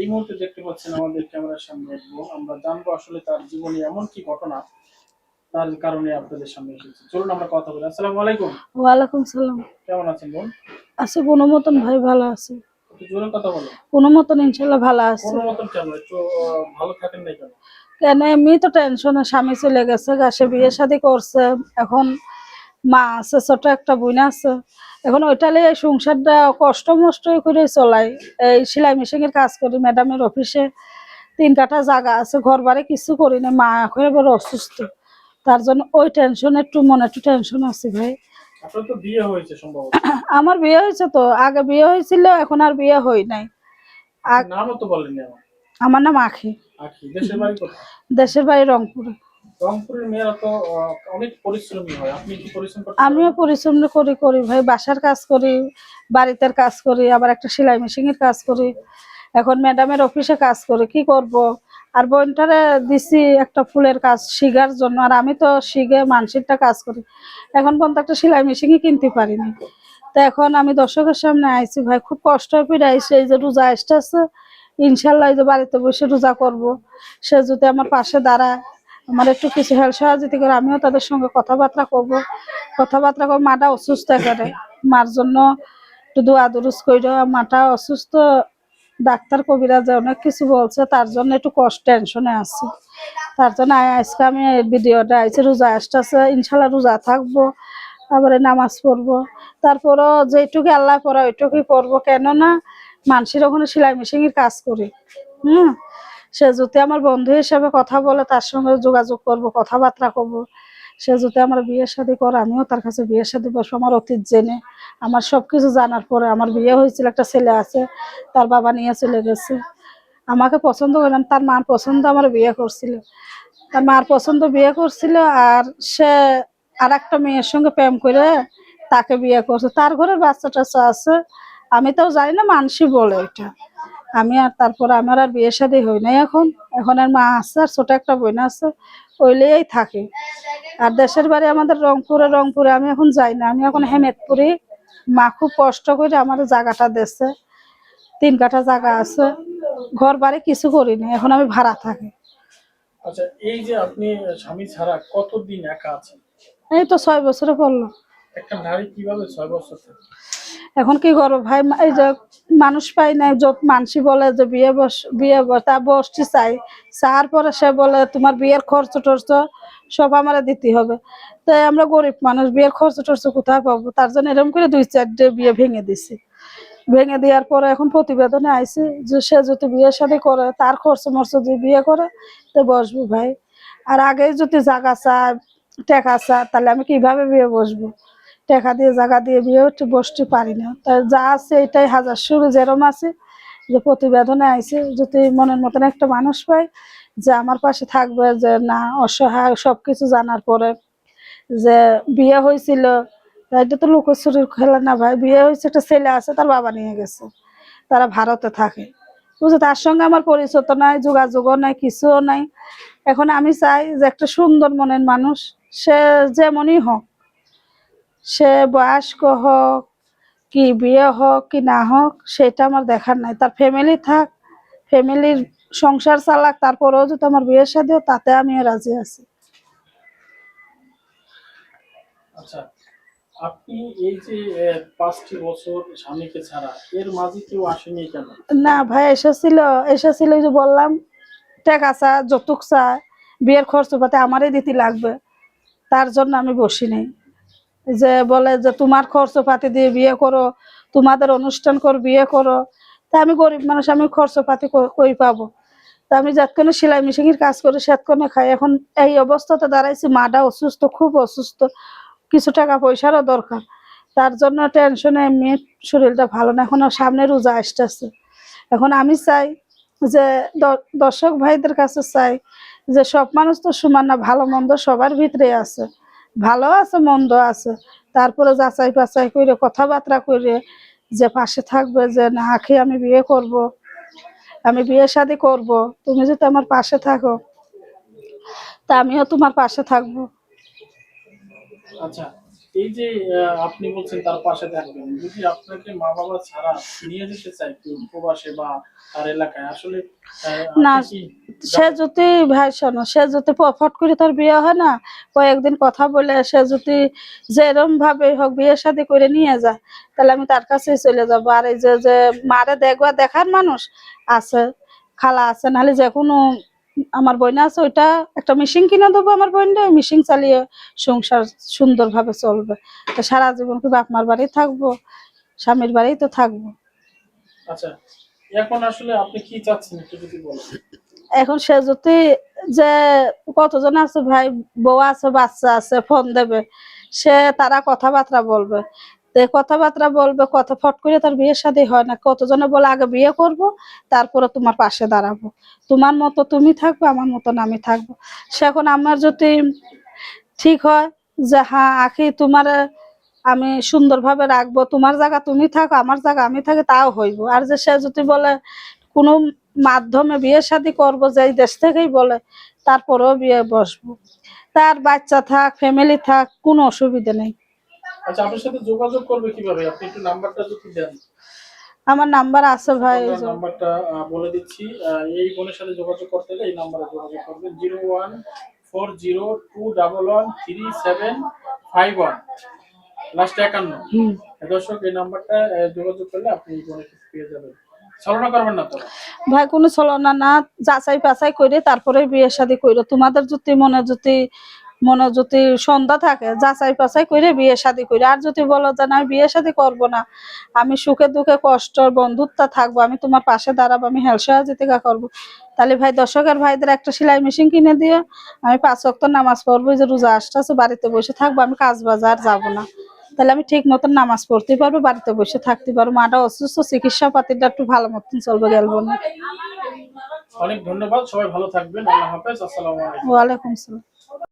এই মুহূর্তে দেখতে পাচ্ছেন আমাদের ক্যামেরার সামনে এক বোন। আমরা জানবো আসলে তার জীবনে এমন কি ঘটনা তার কারণে আপনাদের সামনে এসেছে। চলুন আমরা কথা বলি। আসসালামু আলাইকুম। ওয়ালাইকুম সালাম। কেমন আছেন বোন? আছে কোনো মতন ভাই, ভালো আছে। একটু জোরে কথা বলো। কোনো মতন ইনশাল্লাহ ভালো আছে। কোনো মতন কেন? একটু ভালো থাকেন নাই কেন? কেন এমনি তো টেনশনে, স্বামী চলে গেছে, সে বিয়ে শাদী করছে, এখন মা আছে, ছোট একটা বোন আছে। এখন ওইটালে এই সংসারটা কষ্ট মষ্ট করে চলাই। এই সেলাই মেশিনের কাজ করি ম্যাডামের অফিসে। 3 কাঠা জায়গা আছে, ঘর বাড়ি কিছু করি না, মা এখন বড় অসুস্থ। তার জন্য ওই টেনশন, একটু মনে একটু টেনশন আছে ভাই। আপনার তো বিয়ে হয়েছে সম্ভবত। আমার বিয়ে হয়েছে, তো আগে বিয়ে হয়েছিল, এখন আর বিয়ে হয় নাই। নামও তো বলেননি আমার। আমার নাম আখি। আখি। দেশের বাড়ি কোথায়? দেশের বাড়ি রংপুরে। রংপুরের মেয়েরা তো অনেক পরিশ্রমী হয়। আপনি কি পরিশ্রম করতে আমিও পারেন? পরিশ্রম করি ভাই, বাসার কাজ করি, বাড়িতে কাজ করি, আবার একটা সেলাই মেশিনের কাজ করি, এখন ম্যাডামের অফিসে কাজ করি। কি করব, আর বোনটারে দিছি একটা ফুলের কাজ শিখার জন্য, আর আমি তো শিখে মানসিকটা কাজ করি। এখন পর্যন্ত একটা সেলাই মেশিনই কিনতে পারিনি। তো এখন আমি দর্শকের সামনে আইছি ভাই, খুব কষ্ট করে আইছি। এই যে রোজা আসতেছে, ইনশাল্লাহ এই যে বাড়িতে বসে রোজা করব। সে যদি আমার পাশে দাঁড়ায়, আমার একটু কিছু হেল্প সহযোগিতা করে, আমিও তাদের সঙ্গে কথাবার্তা করব। মাটা অসুস্থ করে, মার জন্য একটু দোয়া দুরুজ কইরো। মাটা অসুস্থ, ডাক্তার কবিরাজ অনেক কিছু বলছে, তার জন্য একটু কষ্ট টেনশনে আছে। তার জন্য আজকে আমি এই ভিডিওটা আইছি। রোজা আসতেছে, ইনশাল্লাহ রোজা থাকবো, তারপরে নামাজ পড়বো। তারপরও যেটুকু আল্লাহ পড়া ওইটুকুই পড়বো, কেননা মানুষের ওখানে সেলাই মেশিনের কাজ করি। সে যদি আমার বন্ধু হিসেবে কথা বলে, তার সঙ্গে যোগাযোগ করব, কথাবার্তা করব। সে যদি আমার বিয়ে শাদী করে, আমিও তার কাছে বিয়ে শাদী বসবো। আমার অতীত জেনে, আমার সবকিছু জানার পরে, আমার বিয়ে হয়েছিল, একটা ছেলে আছে, তার বাবা নিয়ে চলে গেছে। আমাকে পছন্দ করলাম, তার মার পছন্দ আমার বিয়ে করছিল, তার মার পছন্দ বিয়ে করছিল। আর সে আর একটা মেয়ের সঙ্গে প্রেম করে তাকে বিয়ে করছে, তার ঘরে বাচ্চা টাচ্চা আছে। আমি তাও জানি না, মানসি বলে এটা। আমি আর তারপরে আমার আর বিয়ে শাদী হই নাই। এখন এখন আর মা আছে, আর ছোট একটা বোন আছে, ওইলেই থাকে। আর দেশের বাড়ি আমাদের রংপুরে আমি এখন যাই না, আমি এখন হেমেদপুরে। মা খুব কষ্ট করে আমার জায়গাটা দিচ্ছে, 3 কাঠা জায়গা আছে, ঘর বাড়ি কিছু করি না, এখন আমি ভাড়া থাকি। আচ্ছা, এই যে আপনি স্বামী ছাড়া কতদিন একা আছেন? এই তো 6 বছরে পড়লো। একটা নারী কিভাবে 6 বছর থাকে? এখন কি করবো ভাই, এই যে মানুষ পাই নাই, যত মানসি বলে যে তা বসতে চাই, চার পরে সে বলে তোমার বিয়ের খরচ টর্চ সব আমার দিতে হবে। তাই আমরা গরিব মানুষ, বিয়ের খরচ টর্চ কোথায় পাবো? তার জন্য এরকম করে 2-4টে বিয়ে ভেঙে দিছি। ভেঙে দেওয়ার পরে এখন প্রতিবেদনে আইছে যে সে যদি বিয়ে শাদী করে, তার খরচ মরচ যদি বিয়ে করে, তো বসবো ভাই। আর আগে যদি জাগা চায়, টাকা চায়, তাহলে আমি কিভাবে বিয়ে বসবো? টাকা দিয়ে জায়গা দিয়ে বিয়ে বসতে পারি না। তাই যা আছে এটাই হাজার শুরু যেরম আছে, যে প্রতিবেদনে আইছে যদি মনের মতন একটা মানুষ পাই, যে আমার পাশে থাকবে, যে না অসহায়, সবকিছু জানার পরে যে বিয়ে হয়েছিল। এটা তো লুকোচুরির খেলা না ভাই, বিয়ে হয়েছে, একটা ছেলে আছে, তার বাবা নিয়ে গেছে, তারা ভারতে থাকে। বুঝছো, তার সঙ্গে আমার পরিচয় তো নাই, যোগাযোগও নাই, কিছুও নাই। এখন আমি চাই যে একটা সুন্দর মনের মানুষ, সে যেমনই হোক, সে বয়স্ক হোক কি বিয়ে হোক কি না হোক, সেটা আমার দেখার নাই। তার ফ্যামিলি থাক, ফ্যামিলির সংসার চালাক, তারপরেও যদি আমার বিয়ের সাথে, তাতে আমিও রাজি আছি। আচ্ছা, আপনি এই যে 5টি বছর স্বামীকে ছাড়া, এর মাঝে কেউ আসেনি কেন? না ভাই, এসেছিল ওই যে বললাম, টাকা চা, যৌতুক চা, বিয়ের খরচ পাতে আমারই দিতে লাগবে, তার জন্য আমি বসি নাই। যে বলে যে তোমার খরচ পাতি দিয়ে বিয়ে করো, তোমাদের অনুষ্ঠান করে বিয়ে করো। তা আমি গরিব মানুষ, আমি খরচ পাতি কই পাবো? তা আমি যতক্ষণে সেলাই মেশিনের কাজ করি সেতক্ষণে খাই। এখন এই অবস্থাতে দাঁড়াইছি, মাটা অসুস্থ, খুব অসুস্থ, কিছু টাকা পয়সারও দরকার। তার জন্য টেনশনে এমনি শরীরটা ভালো না। এখন সামনে রোজা আসতেছে, এখন আমি চাই যে দর্শক ভাইদের কাছে চাই যে সব মানুষ তো সমান না, ভালো মন্দ সবার ভিতরে আছে, ভালো আছে মন্দ আছে। তারপরে যাচাই বাছাই করে, কথাবার্তা করে, যে পাশে থাকবে, যে না আখি আমি বিয়ে করব, আমি বিয়ে শাদী করব, তুমি যদি আমার পাশে থাকো, তা আমিও তোমার পাশে থাকবো। আচ্ছা, এই যে আপনি বলছেন তার পাশে থাকবেন, যদি আপনাকে মা বাবা ছাড়া নিয়ে যেতে চায় কেউ প্রবাসে বা তার এলাকায়, আসলে না, আপনি কি সে যদি ভাই শোনো, সে যদি ফট করে তার বিয়ে হয় না, কয়েকদিন কথা বলে সে যদি যেরম ভাবে হোক বিয়ে শাদী করে নিয়ে যায়, তাহলে আমি তার কাছেই চলে যাব। আর এই যে যে মারে দেখবা দেখার মানুষ আছে, খালা আছে, নাহলে যে কোনো আমার বোন আছে, ওইটা একটা মেশিন কিনে দেবো আমার বোনটা, মেশিন চালিয়ে সংসার সুন্দরভাবে চলবে। তো সারা জীবন কি বাপ মার বাড়ি থাকবো, স্বামীর বাড়িই তো থাকবো। আচ্ছা, এখন আসলে আপনি কি চাচ্ছেন একটু যদি বলেন। এখন সে যদি যে কতজন আছে ভাই, বউ আছে, বাচ্চা আছে, ফোন দেবে, সে তারা কথাবার্তা বলবে, তো কথাবার্তা বলবে, কথা ফট করে তার বিয়ে শাদী হয় না। কতজনে বলে আগে বিয়ে করব, তারপরে তোমার পাশে দাঁড়াবো, তোমার মতো তুমি থাকবে, আমার মতন আমি থাকবো। সে এখন আমার যদি ঠিক হয় যে হ্যাঁ আখি তোমার আমি সুন্দরভাবে রাখবো, তোমার জায়গা তুমি থাকো, আমার জায়গা আমি থাকি, তাও হইব। আর যে সে যদি বলে কোনো মাধ্যমে বিয়ে শাদী করবো, যে এই দেশ থেকেই বলে, তারপরেও বিয়ে বসবো, তার বাচ্চা থাক, ফ্যামিলি থাক, কোনো অসুবিধা নেই। আচ্ছা, আপনার সাথে যোগাযোগ করবে কিভাবে, আপনি একটু নাম্বারটা যদি দেন। আমার নাম্বার আছে ভাই, এই আমরা যে নাম্বারটা বলে দিচ্ছি। এই বোনের সাথে যোগাযোগ করতে হলে এই নাম্বারে যোগাযোগ করবেন, 01402113751, লাস্ট 51। হুম। দর্শক, এই নাম্বারটা যোগাযোগ করলে আপনি এই বোনের সাথে পেয়ে যাবেন। ছলনা করবেন না তো। ভাই কোনো ছলনা না, যাচাই বাছাই করে তারপরে বিয়ে শাদী করো। তোমাদের যদি মনে যদি সন্ধ্যা থাকে, যাচাই বাছাই করে বিয়ে শাদী করে। আর যদি বলো যে না আমি বিয়ে শাদী করবো না, আমি সুখে দুঃখে কষ্ট বন্ধুত্ব থাকবো, আমি তোমার পাশে দাঁড়াবো, আমি হেল্প সহযোগিতা করবো, তাহলে ভাই দর্শকের ভাইদের একটা সেলাই মেশিন কিনে দিও। আমি 5 ওয়াক্ত নামাজ পড়বো, এই যে রোজা আসতেছে, বাড়িতে বসে থাকবো, আমি কাজ বাজার যাবো না, তাহলে আমি ঠিক মতন নামাজ পড়তে পারবো, বাড়িতে বসে থাকতে পারবো। মাটা অসুস্থ, চিকিৎসা পাতিটা একটু ভালো মতন চলবে, গেলবো না। অনেক ধন্যবাদ, সবাই ভালো থাকবেন, আল্লাহ হাফেজ, আসসালামু আলাইকুম। ওয়ালাইকুম আসসালাম।